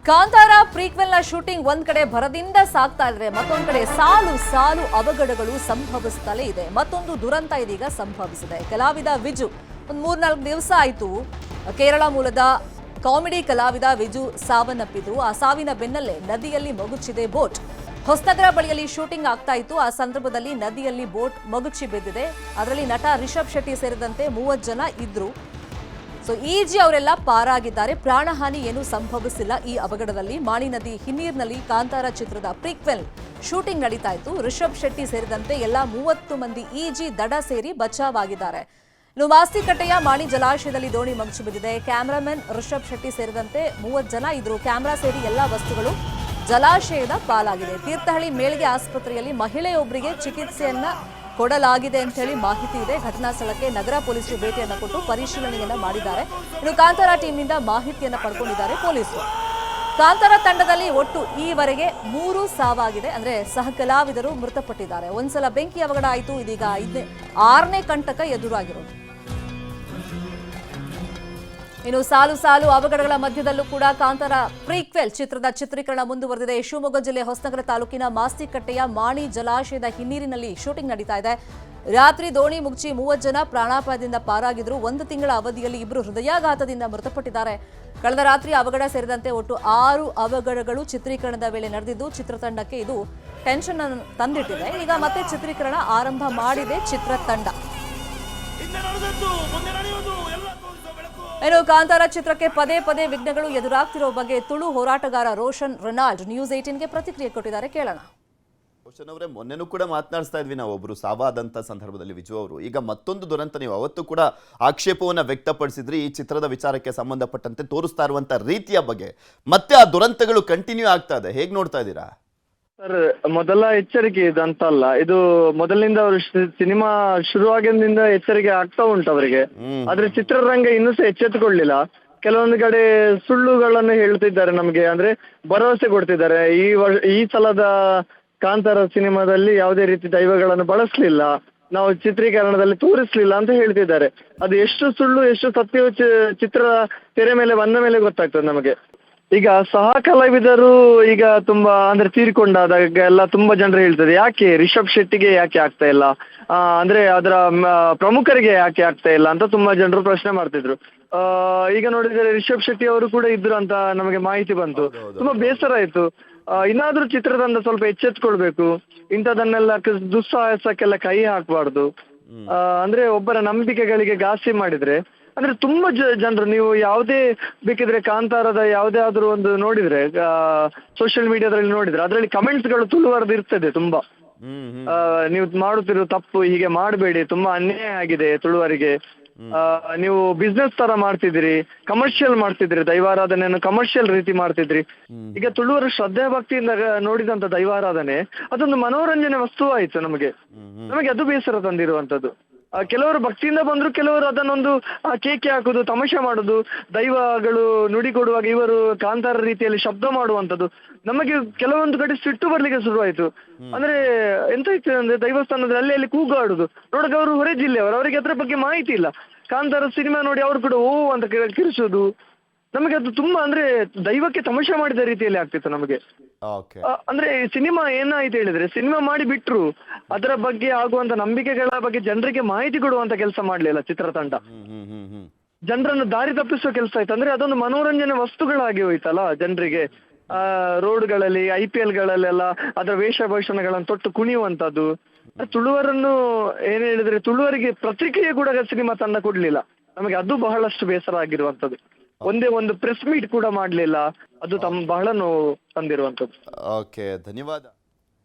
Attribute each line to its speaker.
Speaker 1: Kantara ಪ್ರೀಕ್ವೆಲ್ನ shooting ಒಂದ್ ಕಡೆ ಭರದಿಂದ ಸಾಗ್ತಾ ಇದ್ರೆ ಮತ್ತೊಂದ್ ಕಡೆ ಸಾಲು ಸಾಲು ಅವಘಡಗಳು ಸಂಭವಿಸುತ್ತಲೇ ಇದೆ. ಮತ್ತೊಂದು ದುರಂತ ಇದೀಗ ಸಂಭವಿಸಿದೆ. ಕಲಾವಿದ ವಿಜು ಒಂದ್ 3-4 ದಿವಸ ಆಯ್ತು ಕೇರಳ ಮೂಲದ ಕಾಮಿಡಿ ಕಲಾವಿದ ವಿಜು ಸಾವನ್ನಪ್ಪಿದ್ರು. ಆ ಸಾವಿನ ಬೆನ್ನಲ್ಲೇ ನದಿಯಲ್ಲಿ ಮಗುಚಿದೆ ಬೋಟ್. ಹೊಸನಗರ ಬಳಿಯಲ್ಲಿ ಶೂಟಿಂಗ್ ಆಗ್ತಾ ಇತ್ತು. ಆ ಸಂದರ್ಭದಲ್ಲಿ ನದಿಯಲ್ಲಿ ಬೋಟ್ ಮಗುಚಿ ಬಿದ್ದಿದೆ. ಅದರಲ್ಲಿ ನಟ ರಿಷಬ್ ಶೆಟ್ಟಿ ಸೇರಿದಂತೆ 30 ಜನ ಇದ್ರು. ಸೊ ಈಜಿ ಅವರೆಲ್ಲ ಪಾರಾಗಿದ್ದಾರೆ. ಪ್ರಾಣಹಾನಿ ಏನೂ ಸಂಭವಿಸಿಲ್ಲ. ಈ ಅವಘಡದಲ್ಲಿ ಮಾಣಿ ನದಿ ಹಿನ್ನೀರ್ನಲ್ಲಿ ಕಾಂತಾರ ಚಿತ್ರದ ಪ್ರೀಕ್ವೆಲ್ ಶೂಟಿಂಗ್ ನಡೀತಾ ಇತ್ತು. ರಿಷಬ್ ಶೆಟ್ಟಿ ಸೇರಿದಂತೆ ಎಲ್ಲ 30 ಮಂದಿ ಈಜಿ ದಡ ಸೇರಿ ಬಚಾವಾಗಿದ್ದಾರೆ. ಇನ್ನು ಮಾಸ್ತಿಕಟ್ಟೆಯ ಮಾಣಿ ಜಲಾಶಯದಲ್ಲಿ ದೋಣಿ ಮಗುಚಿ ಬಿದ್ದಿದೆ. ಕ್ಯಾಮರಾಮನ್ ರಿಷಬ್ ಶೆಟ್ಟಿ ಸೇರಿದಂತೆ 30 ಜನ ಇದ್ರು. ಕ್ಯಾಮೆರಾ ಸೇರಿ ಎಲ್ಲ ವಸ್ತುಗಳು ಜಲಾಶಯದ ಪಾಲಾಗಿದೆ. ತೀರ್ಥಹಳ್ಳಿ ಮೇಲ್ಗೆ ಆಸ್ಪತ್ರೆಯಲ್ಲಿ ಮಹಿಳೆಯೊಬ್ಬರಿಗೆ ಚಿಕಿತ್ಸೆಯನ್ನ ಕೊಡಲಾಗಿದೆ ಅಂತ ಹೇಳಿ ಮಾಹಿತಿ ಇದೆ. ಘಟನಾ ಸ್ಥಳಕ್ಕೆ ನಗರ ಪೊಲೀಸರು ಭೇಟಿಯನ್ನ ಕೊಟ್ಟು ಪರಿಶೀಲನೆಯನ್ನ ಮಾಡಿದ್ದಾರೆ. ಇನ್ನು ಕಾಂತಾರ ಟೀಮ್ನಿಂದ ಮಾಹಿತಿಯನ್ನ ಪಡ್ಕೊಂಡಿದ್ದಾರೆ ಪೊಲೀಸರು. ಕಾಂತಾರ ತಂಡದಲ್ಲಿ ಒಟ್ಟು ಈವರೆಗೆ 3 ಸಾವಾಗಿದೆ. ಅಂದ್ರೆ ಸಹ ಕಲಾವಿದರು ಮೃತಪಟ್ಟಿದ್ದಾರೆ. ಒಂದ್ಸಲ ಬೆಂಕಿ ಅವಘಡ ಆಯಿತು. ಇದೀಗ 6ನೇ ಕಂಟಕ ಎದುರಾಗಿರೋದು. ಇನ್ನು ಸಾಲು ಸಾಲು ಅವಘಡಗಳ ಮಧ್ಯದಲ್ಲೂ ಕೂಡ ಕಾಂತಾರ ಪ್ರೀಕ್ವೆಲ್ ಚಿತ್ರದ ಚಿತ್ರೀಕರಣ ಮುಂದುವರೆದಿದೆ. ಶಿವಮೊಗ್ಗ ಜಿಲ್ಲೆ ಹೊಸನಗರ ತಾಲೂಕಿನ ಮಾಸ್ತಿಕಟ್ಟೆಯ ಮಾಣಿ ಜಲಾಶಯದ ಹಿನ್ನೀರಿನಲ್ಲಿ ಶೂಟಿಂಗ್ ನಡೀತಾ ಇದೆ. ರಾತ್ರಿ ದೋಣಿ ಮುಚ್ಚಿ 30 ಜನ ಪ್ರಾಣಾಪಾಯದಿಂದ ಪಾರಾಗಿದ್ರು. 1 ತಿಂಗಳ ಅವಧಿಯಲ್ಲಿ 2 ಹೃದಯಾಘಾತದಿಂದ ಮೃತಪಟ್ಟಿದ್ದಾರೆ. ಕಳೆದ ರಾತ್ರಿ ಅವಘಡ ಸೇರಿದಂತೆ ಒಟ್ಟು 6 ಅವಘಡಗಳು ಚಿತ್ರೀಕರಣದ ವೇಳೆ ನಡೆದಿದ್ದು ಚಿತ್ರತಂಡಕ್ಕೆ ಇದು ಟೆನ್ಷನ್ ಅನ್ನು ತಂದಿಟ್ಟಿದೆ. ಈಗ ಮತ್ತೆ ಚಿತ್ರೀಕರಣ ಆರಂಭ ಮಾಡಿದೆ ಚಿತ್ರತಂಡ. ಇನ್ನು ಕಾಂತಾರ ಚಿತ್ರಕ್ಕೆ ಪದೇ ಪದೇ ವಿಘ್ನಗಳು ಎದುರಾಗ್ತಿರೋ ಬಗ್ಗೆ ತುಳು ಹೋರಾಟಗಾರ ರೋಷನ್ ರೆನಾಲ್ಡ್ ನ್ಯೂಸ್ 18ಗೆ ಪ್ರತಿಕ್ರಿಯೆ ಕೊಟ್ಟಿದ್ದಾರೆ. ಕೇಳೋಣ.
Speaker 2: ರೋಷನ್ ಅವರೇ, ಮೊನ್ನೆನೂ ಕೂಡ ಮಾತನಾಡಿಸ್ತಾ ಇದ್ವಿ ನಾವು ಒಬ್ರು ಸಾವಾದಂತ ಸಂದರ್ಭದಲ್ಲಿ ವಿಜು ಅವರು. ಈಗ ಮತ್ತೊಂದು ದುರಂತ. ನೀವು ಅವತ್ತು ಕೂಡ ಆಕ್ಷೇಪವನ್ನ ವ್ಯಕ್ತಪಡಿಸಿದ್ರಿ ಈ ಚಿತ್ರದ ವಿಚಾರಕ್ಕೆ ಸಂಬಂಧಪಟ್ಟಂತೆ ತೋರಿಸ್ತಾ ಇರುವಂತ ರೀತಿಯ ಬಗ್ಗೆ. ಮತ್ತೆ ಆ ದುರಂತಗಳು ಕಂಟಿನ್ಯೂ ಆಗ್ತಾ ಇದೆ. ಹೇಗ್ ನೋಡ್ತಾ ಇದ್ದೀರಾ?
Speaker 3: ಸರ್, ಮೊದಲ ಎಚ್ಚರಿಕೆ ಇದು ಅಂತಲ್ಲ. ಇದು ಮೊದಲಿನಿಂದ ಅವರು ಸಿನಿಮಾ ಶುರುವಾಗಿನಿಂದ ಎಚ್ಚರಿಕೆ ಆಗ್ತಾ ಉಂಟು ಅವರಿಗೆ. ಆದ್ರೆ ಚಿತ್ರರಂಗ ಇನ್ನೂ ಸಹ ಎಚ್ಚೆತ್ತುಕೊಳ್ಳಿಲ್ಲ. ಕೆಲವೊಂದು ಕಡೆ ಸುಳ್ಳುಗಳನ್ನು ಹೇಳ್ತಿದ್ದಾರೆ ನಮಗೆ, ಅಂದ್ರೆ ಭರವಸೆ ಕೊಡ್ತಿದ್ದಾರೆ. ಈ ಸಲದ ಕಾಂತಾರ ಸಿನಿಮಾದಲ್ಲಿ ಯಾವುದೇ ರೀತಿ ದೈವಗಳನ್ನು ಬಳಸಲಿಲ್ಲ, ನಾವು ಚಿತ್ರೀಕರಣದಲ್ಲಿ ತೋರಿಸ್ಲಿಲ್ಲ ಅಂತ ಹೇಳ್ತಿದ್ದಾರೆ. ಅದು ಎಷ್ಟು ಸುಳ್ಳು ಎಷ್ಟು ಸತ್ಯವೂ ಚಿತ್ರ ತೆರೆ ಮೇಲೆ ಬಂದ ಮೇಲೆ ಗೊತ್ತಾಗ್ತದೆ ನಮಗೆ. ಈಗ ಸಹ ಕಲಾವಿದರು ಈಗ ತುಂಬಾ ಅಂದ್ರೆ ತೀರಿಕೊಂಡಾದಾಗ ಎಲ್ಲ ತುಂಬಾ ಜನರು ಹೇಳ್ತಾರೆ, ಯಾಕೆ ರಿಷಬ್ ಶೆಟ್ಟಿಗೆ ಯಾಕೆ ಆಗ್ತಾ ಇಲ್ಲ, ಅಂದ್ರೆ ಅದರ ಪ್ರಮುಖರಿಗೆ ಯಾಕೆ ಆಗ್ತಾ ಇಲ್ಲ ಅಂತ ತುಂಬಾ ಜನರು ಪ್ರಶ್ನೆ ಮಾಡ್ತಿದ್ರು. ಈಗ ನೋಡಿದ್ರೆ ರಿಷಬ್ ಶೆಟ್ಟಿ ಅವರು ಕೂಡ ಇದ್ರು ಅಂತ ನಮಗೆ ಮಾಹಿತಿ ಬಂತು. ತುಂಬಾ ಬೇಸರ ಆಯ್ತು. ಇನ್ನಾದ್ರೂ ಚಿತ್ರತಂಡ ಸ್ವಲ್ಪ ಎಚ್ಚೆತ್ಕೊಳ್ಬೇಕು. ಇಂಥದನ್ನೆಲ್ಲ ದುಸ್ಸಾಹಸಕ್ಕೆಲ್ಲ ಕೈ ಹಾಕಬಾರ್ದು. ಅಂದ್ರೆ ಒಬ್ಬರ ನಂಬಿಕೆಗಳಿಗೆ ಘಾಸಿ ಮಾಡಿದ್ರೆ ಅಂದ್ರೆ ತುಂಬಾ ಜನರು, ನೀವು ಯಾವುದೇ ಬೇಕಿದ್ರೆ ಕಾಂತಾರದ ಯಾವುದೇ ಆದ್ರೂ ಒಂದು ನೋಡಿದ್ರೆ ಸೋಷಿಯಲ್ ಮೀಡಿಯಾದಲ್ಲಿ ನೋಡಿದ್ರೆ ಅದರಲ್ಲಿ ಕಮೆಂಟ್ಸ್ಗಳು ತುಳುವರ್ದು ಇರ್ತದೆ ತುಂಬಾ. ನೀವು ಮಾಡುತ್ತಿರೋ ತಪ್ಪು, ಹೀಗೆ ಮಾಡಬೇಡಿ, ತುಂಬಾ ಅನ್ಯಾಯ ಆಗಿದೆ ತುಳುವರಿಗೆ, ನೀವು ಬಿಸ್ನೆಸ್ ತರ ಮಾಡ್ತಿದ್ರಿ, ಕಮರ್ಷಿಯಲ್ ಮಾಡ್ತಿದ್ರಿ, ದೈವಾರಾಧನೆಯನ್ನು ಕಮರ್ಷಿಯಲ್ ರೀತಿ ಮಾಡ್ತಿದ್ರಿ. ಈಗ ತುಳುವರು ಶ್ರದ್ಧೆ ಭಕ್ತಿಯಿಂದ ನೋಡಿದಂತ ದೈವಾರಾಧನೆ ಅದೊಂದು ಮನೋರಂಜನೆ ವಸ್ತು ಆಯ್ತು ನಮಗೆ ಅದು ಬೇಸರ ತಂದಿರುವಂತದ್ದು. ಕೆಲವರು ಭಕ್ತಿಯಿಂದ ಬಂದ್ರು, ಕೆಲವರು ಅದನ್ನೊಂದು ಕೇಕೆ ಹಾಕುದು, ತಮಾಷೆ ಮಾಡುದು, ದೈವಗಳು ನುಡಿ ಕೊಡುವಾಗ ಇವರು ಕಾಂತಾರ ರೀತಿಯಲ್ಲಿ ಶಬ್ದ ಮಾಡುವಂಥದ್ದು ನಮಗೆ ಕೆಲವೊಂದು ಕಡೆ ಸಿಟ್ಟು ಬರ್ಲಿಕ್ಕೆ ಶುರುವಾಯ್ತು. ಅಂದ್ರೆ ಎಂತ ಇತ್ತು ಅಂದ್ರೆ ದೈವಸ್ಥಾನದಲ್ಲಿ ಅಲ್ಲಿ ಕೂಗಾಡುದು ನೋಡಕ್ಕೆ ಅವರು ಹೊರ ಜಿಲ್ಲೆಯವರು, ಅವರಿಗೆ ಅದ್ರ ಬಗ್ಗೆ ಮಾಹಿತಿ ಇಲ್ಲ. ಕಾಂತಾರ ಸಿನಿಮಾ ನೋಡಿ ಅವರು ಕೂಡ ಓ ಅಂತ ಕಿರಿಸೋದು, ನಮಗೆ ಅದು ತುಂಬಾ ಅಂದ್ರೆ ದೈವಕ್ಕೆ ತಮಾಷೆ ಮಾಡಿದ ರೀತಿಯಲ್ಲಿ ಆಗ್ತಿತ್ತು ನಮಗೆ. ಅಂದ್ರೆ ಸಿನಿಮಾ ಏನಾಯ್ತು ಹೇಳಿದ್ರೆ, ಸಿನಿಮಾ ಮಾಡಿ ಬಿಟ್ರು ಅದರ ಬಗ್ಗೆ ಆಗುವಂತ ನಂಬಿಕೆಗಳ ಬಗ್ಗೆ ಜನರಿಗೆ ಮಾಹಿತಿ ಕೊಡುವಂತ ಕೆಲಸ ಮಾಡ್ಲಿಲ್ಲ ಚಿತ್ರತಂಡ. ಜನರನ್ನು ದಾರಿ ತಪ್ಪಿಸುವ ಕೆಲಸ ಆಯ್ತು. ಅಂದ್ರೆ ಅದೊಂದು ಮನೋರಂಜನೆ ವಸ್ತುಗಳಾಗಿ ಹೋಯ್ತಲ್ಲ ಜನರಿಗೆ. ರೋಡ್ಗಳಲ್ಲಿ IPL ಗಳಲ್ಲೆಲ್ಲ ಅದರ ವೇಷಭೂಷಣಗಳನ್ನು ತೊಟ್ಟು ಕುಣಿಯುವಂತದ್ದು. ತುಳುವರನ್ನು ಏನ್ ಹೇಳಿದ್ರೆ ತುಳುವರಿಗೆ ಪ್ರತಿಕ್ರಿಯೆ ಕೂಡ ಸಿನಿಮಾ ತಂಡ ಕೊಡ್ಲಿಲ್ಲ ನಮಗೆ. ಅದು ಬಹಳಷ್ಟು ಬೇಸರ ಆಗಿರುವಂತದ್ದು. ಒಂದೇ ಒಂದು ಪ್ರೆಸ್ ಮೀಟ್ ಕೂಡ ಮಾಡ್ಲಿಲ್ಲ. ಅದು ಬಹಳ ನೋವು ತಂದಿರುವಂತದ್ದು.
Speaker 2: ಓಕೆ, ಧನ್ಯವಾದ.